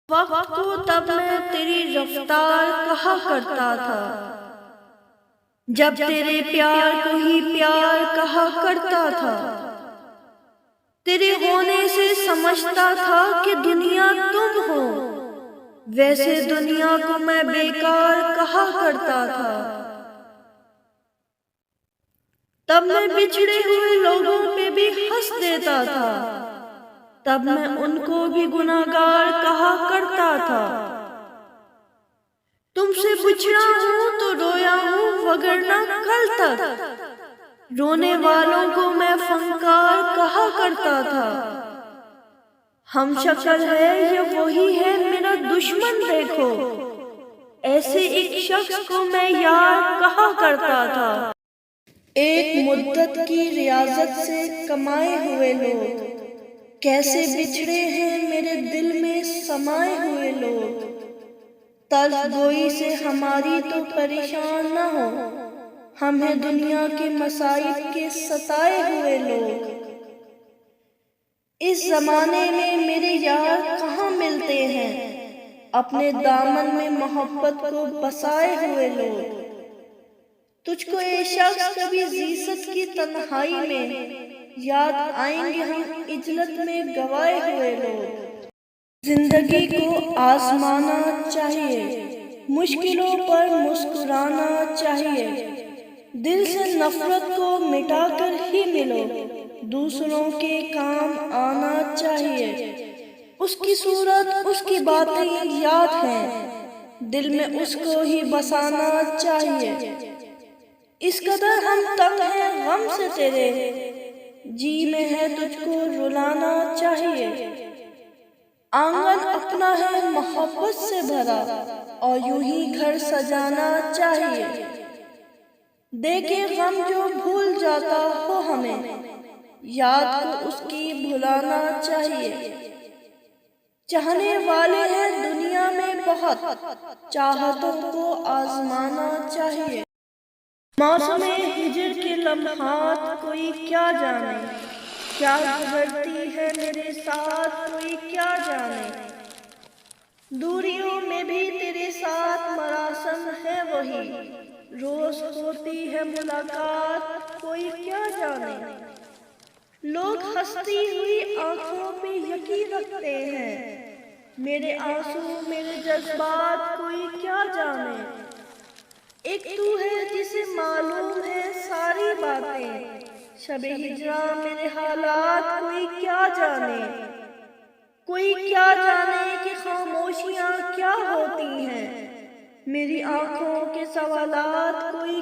وقت کو تب میں تیری رفتار کہا کرتا تھا، جب تیرے پیار کو ہی پیار کہا کرتا تھا۔ تیرے ہونے سے سمجھتا تھا کہ دنیا تم ہو، ویسے دنیا کو میں بیکار کہا کرتا تھا۔ تب میں بچھڑے ہوئے لوگوں پہ بھی ہنس دیتا تھا، تب میں ان کو بھی گناہگار کہا کرتا تھا۔ تم سے بچھڑا ہوں تو رویا ہوں وگرنہ کل تک رونے والوں کو میں فنکار کہا کرتا تھا۔ ہم شکل ہے یہ وہی ہے میرا دشمن دیکھو، ایسے ایک شخص کو میں یار کہا کرتا تھا۔ ایک مدت کی ریاضت سے کمائے ہوئے لوگ کیسے بچھڑے ہیں میرے دل میں سمائے ہوئے لوگ۔ طرز گوئی سے ہماری تو پریشان نہ ہو، ہم ہیں دنیا کے مصائب کے ستائے ہوئے لوگ۔ اس زمانے میں میرے یار کہاں ملتے ہیں، اپنے دامن میں محبت کو بسائے ہوئے لوگ۔ تجھ کو اے شخص کبھی زیست کی تنہائی میں یاد آئیں گے ہم اجلت میں گوائے ہوئے لوگ۔ زندگی کو آزمانا چاہیے، مشکلوں پر مسکرانا چاہیے، دل سے نفرت کو مٹا کر ہی ملو، دوسروں کے کام آنا چاہیے۔ اس کی صورت اس کی باتیں یاد ہیں، دل میں اس کو ہی بسانا چاہیے۔ اس قدر ہم تنگ ہیں غم سے تیرے، جی میں ہے تجھ کو رلانا چاہیے۔ آنگن اپنا ہے محبت سے بھرا، اور یوں ہی گھر سجانا چاہیے۔ دیکھے غم جو بھول جاتا ہو ہمیں، یاد کو اس کی بھلانا چاہیے۔ چاہنے والے ہیں دنیا میں بہت، چاہتوں کو آزمانا چاہیے۔ موسم ہجر کے لمحات کوئی کیا جانے، کیا گزرتی ہے میرے ساتھ کوئی کیا جانے۔ دوریوں میں بھی تیرے ساتھ مراسم ہے وہی، روز ہوتی ہے ملاقات کوئی کیا جانے۔ لوگ ہنستی ہوئی آنکھوں پہ یقین رکھتے ہیں، میرے آنسو میرے جذبات کوئی کیا جانے۔ ایک تو ہے جسے معلوم ہے ساری باتیں، شب ہجراں میرے حالات کوئی کیا جانے۔ کوئی کیا جانے کہ خاموشیاں کیا ہوتی ہیں، میری آنکھوں کے سوالات کوئی